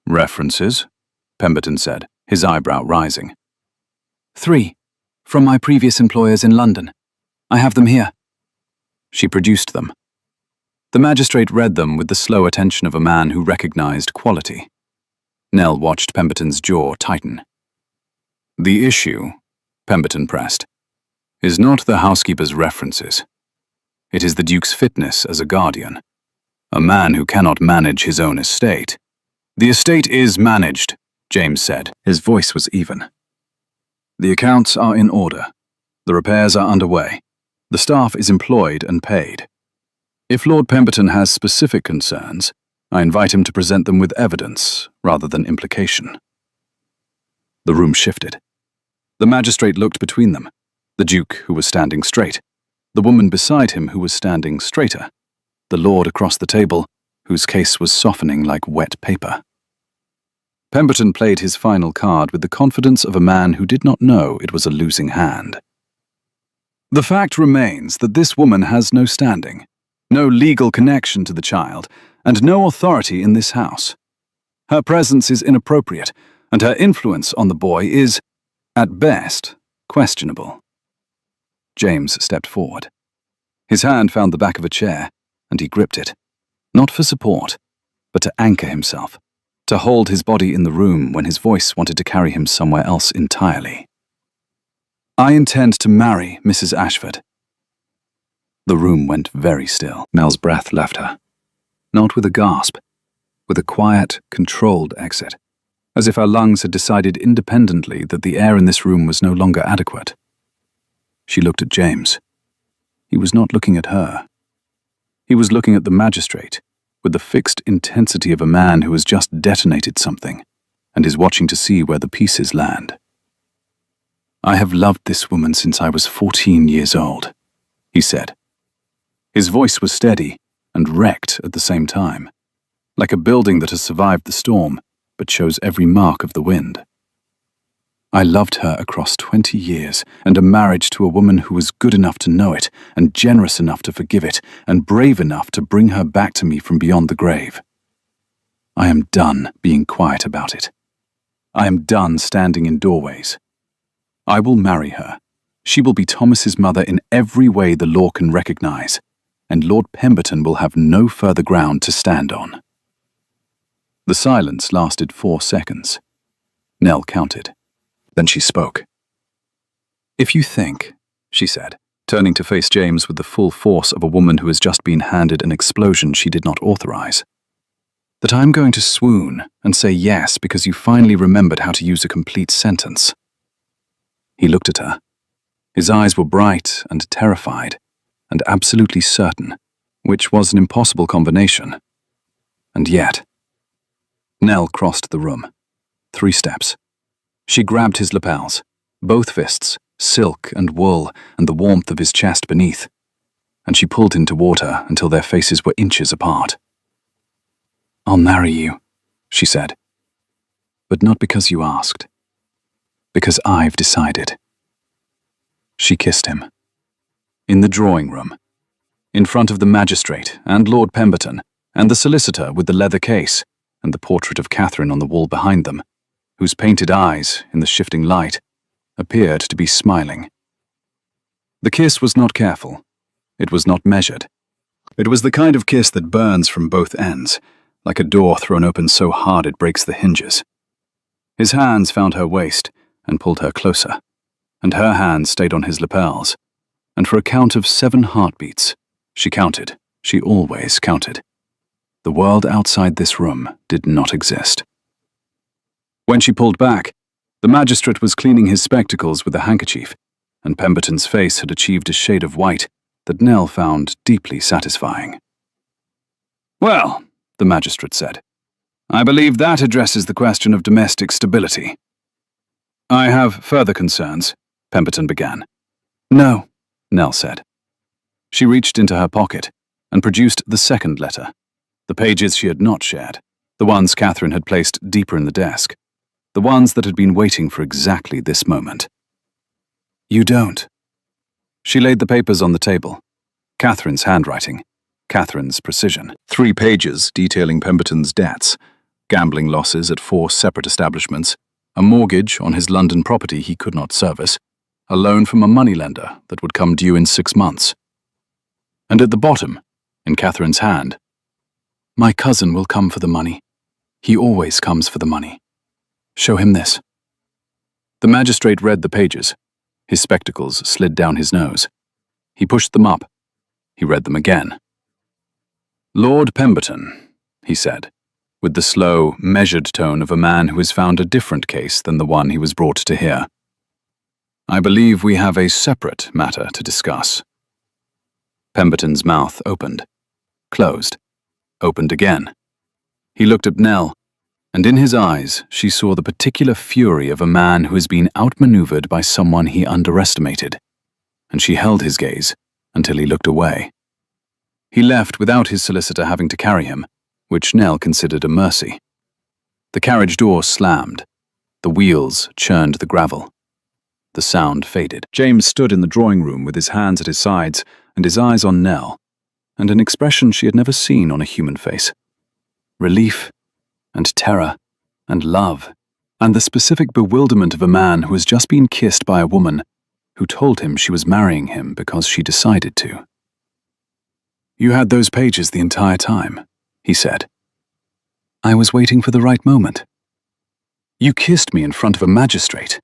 "References?" Pemberton said, his eyebrow rising. 3, from my previous employers in London. I have them here." She produced them. The magistrate read them with the slow attention of a man who recognized quality. Nell watched Pemberton's jaw tighten. "The issue," Pemberton pressed, "is not the housekeeper's references. It is the Duke's fitness as a guardian, a man who cannot manage his own estate." "The estate is managed," James said. His voice was even. "The accounts are in order. The repairs are underway. The staff is employed and paid. If Lord Pemberton has specific concerns, I invite him to present them with evidence rather than implication. The room shifted. The magistrate looked between them, the Duke, who was standing straight, the woman beside him, who was standing straighter, the Lord across the table, whose case was softening like wet paper. Pemberton played his final card with the confidence of a man who did not know it was a losing hand. The fact remains that this woman has no standing, no legal connection to the child, and no authority in this house. Her presence is inappropriate, and her influence on the boy is, at best, questionable. James stepped forward. His hand found the back of a chair, and he gripped it, not for support, but to anchor himself, to hold his body in the room when his voice wanted to carry him somewhere else entirely. I intend to marry Mrs. Ashford. The room went very still. Nell's breath left her. Not with a gasp, with a quiet, controlled exit, as if her lungs had decided independently that the air in this room was no longer adequate. She looked at James. He was not looking at her. He was looking at the magistrate, with the fixed intensity of a man who has just detonated something, and is watching to see where the pieces land. I have loved this woman since I was 14 years old, he said. His voice was steady and wrecked at the same time, like a building that has survived the storm, but shows every mark of the wind. I loved her across 20 years, and am married to a woman who was good enough to know it, and generous enough to forgive it, and brave enough to bring her back to me from beyond the grave. I am done being quiet about it. I am done standing in doorways. I will marry her. She will be Thomas's mother in every way the law can recognize, and Lord Pemberton will have no further ground to stand on. The silence lasted 4 seconds. Nell counted. Then she spoke. If you think, she said, turning to face James with the full force of a woman who has just been handed an explosion she did not authorize, that I'm going to swoon and say yes because you finally remembered how to use a complete sentence. He looked at her. His eyes were bright and terrified, and absolutely certain, which was an impossible combination. And yet, Nell crossed the room. 3 steps. She grabbed his lapels, both fists, silk and wool, and the warmth of his chest beneath, and she pulled him toward her until their faces were inches apart. I'll marry you, she said, but not because you asked, because I've decided. She kissed him. In the drawing room, in front of the magistrate and Lord Pemberton, and the solicitor with the leather case, and the portrait of Catherine on the wall behind them, whose painted eyes, in the shifting light, appeared to be smiling. The kiss was not careful. It was not measured. It was the kind of kiss that burns from both ends, like a door thrown open so hard it breaks the hinges. His hands found her waist and pulled her closer, and her hands stayed on his lapels, and for a count of 7 heartbeats, she counted, she always counted. The world outside this room did not exist. When she pulled back, the magistrate was cleaning his spectacles with a handkerchief, and Pemberton's face had achieved a shade of white that Nell found deeply satisfying. Well, the magistrate said, I believe that addresses the question of domestic stability. I have further concerns, Pemberton began. No, Nell said. She reached into her pocket and produced the second letter, the pages she had not shared, the ones Catherine had placed deeper in the desk, the ones that had been waiting for exactly this moment. You don't. She laid the papers on the table. Catherine's handwriting, Catherine's precision. 3 pages detailing Pemberton's debts, gambling losses at 4 separate establishments, a mortgage on his London property he could not service, a loan from a moneylender that would come due in 6 months. And at the bottom, in Catherine's hand, my cousin will come for the money. He always comes for the money. Show him this. The magistrate read the pages. His spectacles slid down his nose. He pushed them up. He read them again. Lord Pemberton, he said, with the slow, measured tone of a man who has found a different case than the one he was brought to hear. I believe we have a separate matter to discuss. Pemberton's mouth opened. closed, opened again. He looked at Nell, and in his eyes she saw the particular fury of a man who has been outmaneuvered by someone he underestimated, and she held his gaze until he looked away. He left without his solicitor having to carry him, which Nell considered a mercy. The carriage door slammed. The wheels churned the gravel. The sound faded. James stood in the drawing room with his hands at his sides and his eyes on Nell, and an expression she had never seen on a human face. Relief, and terror, and love, and the specific bewilderment of a man who has just been kissed by a woman who told him she was marrying him because she decided to. "You had those pages the entire time," he said. "I was waiting for the right moment. You kissed me in front of a magistrate.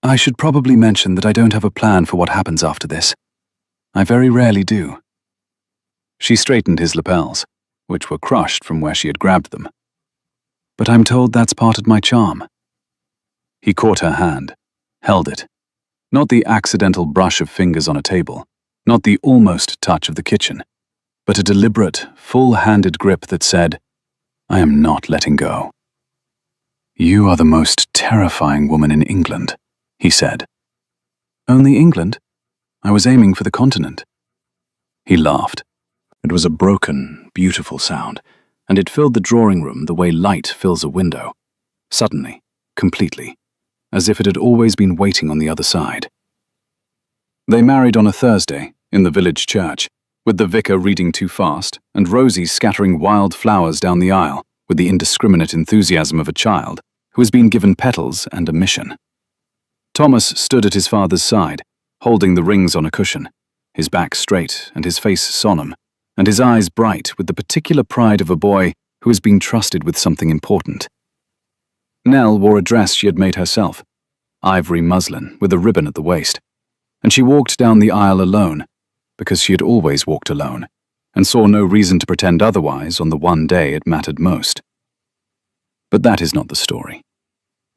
I should probably mention that I don't have a plan for what happens after this. I very rarely do." She straightened his lapels, which were crushed from where she had grabbed them. "But I'm told that's part of my charm." He caught her hand, held it. Not the accidental brush of fingers on a table, not the almost touch of the kitchen, but a deliberate, full-handed grip that said, "I am not letting go." "You are the most terrifying woman in England," he said. "Only England? I was aiming for the continent." He laughed. It was a broken, beautiful sound, and it filled the drawing room the way light fills a window. Suddenly, completely, as if it had always been waiting on the other side. They married on a Thursday, in the village church, with the vicar reading too fast and Rosie scattering wild flowers down the aisle with the indiscriminate enthusiasm of a child who has been given petals and a mission. Thomas stood at his father's side, holding the rings on a cushion, his back straight and his face solemn, and his eyes bright with the particular pride of a boy who has been trusted with something important. Nell wore a dress she had made herself, ivory muslin with a ribbon at the waist, and she walked down the aisle alone, because she had always walked alone, and saw no reason to pretend otherwise on the one day it mattered most. But that is not the story.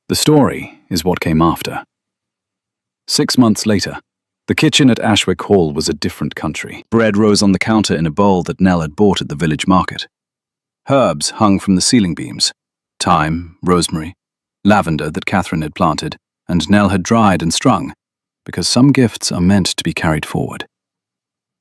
The story is what came after. 6 months later, the kitchen at Ashwick Hall was a different country. Bread rose on the counter in a bowl that Nell had bought at the village market. Herbs hung from the ceiling beams. Thyme, rosemary, lavender that Catherine had planted, and Nell had dried and strung, because some gifts are meant to be carried forward.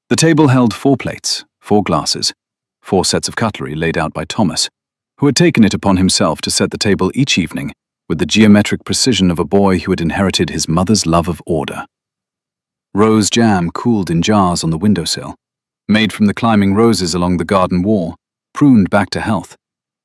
The table held 4 plates, 4 glasses, 4 sets of cutlery laid out by Thomas, who had taken it upon himself to set the table each evening with the geometric precision of a boy who had inherited his mother's love of order. Rose jam cooled in jars on the windowsill, made from the climbing roses along the garden wall, pruned back to health,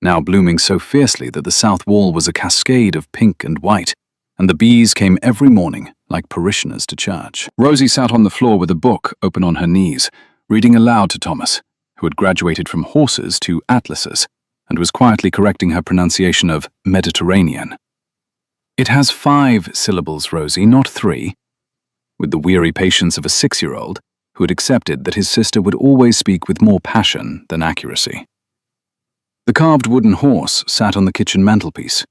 now blooming so fiercely that the south wall was a cascade of pink and white, and the bees came every morning like parishioners to church. Rosie sat on the floor with a book open on her knees, reading aloud to Thomas, who had graduated from horses to atlases, and was quietly correcting her pronunciation of Mediterranean. "It has 5 syllables, Rosie, not 3, with the weary patience of a 6-year-old who had accepted that his sister would always speak with more passion than accuracy. The carved wooden horse sat on the kitchen mantelpiece,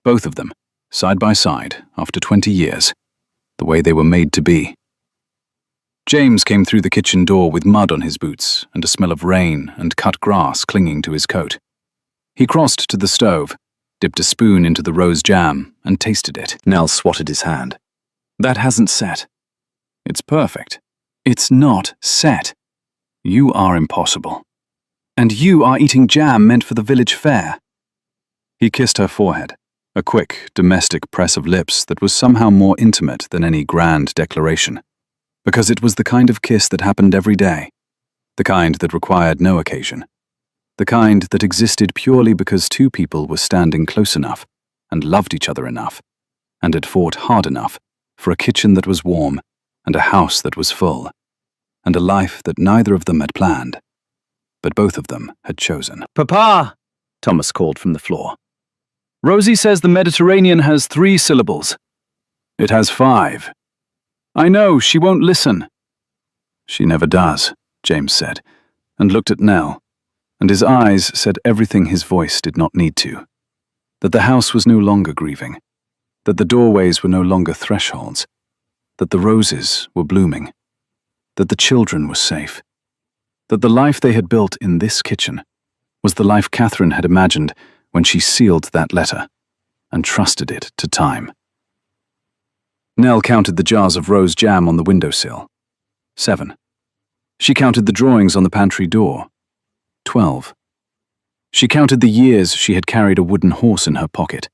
both of them, side by side, after 20 years, the way they were made to be. James came through the kitchen door with mud on his boots and a smell of rain and cut grass clinging to his coat. He crossed to the stove, dipped a spoon into the rose jam, and tasted it. Nell swatted his hand. "That hasn't set." "It's perfect." "It's not set. You are impossible. And you are eating jam meant for the village fair." He kissed her forehead, a quick, domestic press of lips that was somehow more intimate than any grand declaration, because it was the kind of kiss that happened every day, the kind that required no occasion, the kind that existed purely because 2 people were standing close enough and loved each other enough, and had fought hard enough for a kitchen that was warm, and a house that was full, and a life that neither of them had planned, but both of them had chosen. "Papa!" Thomas called from the floor. "Rosie says the Mediterranean has 3 syllables. It has 5. I know, she won't listen." "She never does," James said, and looked at Nell, and his eyes said everything his voice did not need to. That the house was no longer grieving, that the doorways were no longer thresholds, that the roses were blooming, that the children were safe, that the life they had built in this kitchen was the life Catherine had imagined when she sealed that letter and trusted it to time. Nell counted the jars of rose jam on the windowsill. 7. She counted the drawings on the pantry door. 12. She counted the years she had carried a wooden horse in her pocket,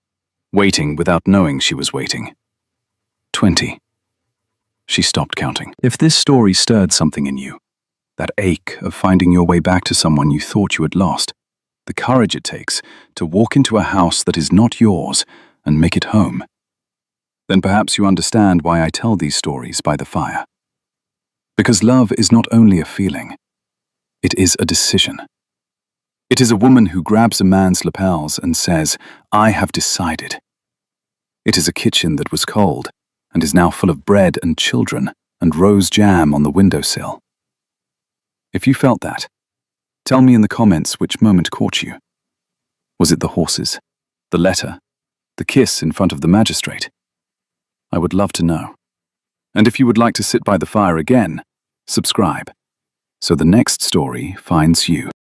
waiting without knowing she was waiting. 20. She stopped counting. If this story stirred something in you, that ache of finding your way back to someone you thought you had lost, the courage it takes to walk into a house that is not yours and make it home, then perhaps you understand why I tell these stories by the fire. Because love is not only a feeling, it is a decision. It is a woman who grabs a man's lapels and says, "I have decided." It is a kitchen that was cold and is now full of bread and children and rose jam on the windowsill. If you felt that, tell me in the comments which moment caught you. Was it the horses, the letter, the kiss in front of the magistrate? I would love to know. And if you would like to sit by the fire again, subscribe, so the next story finds you.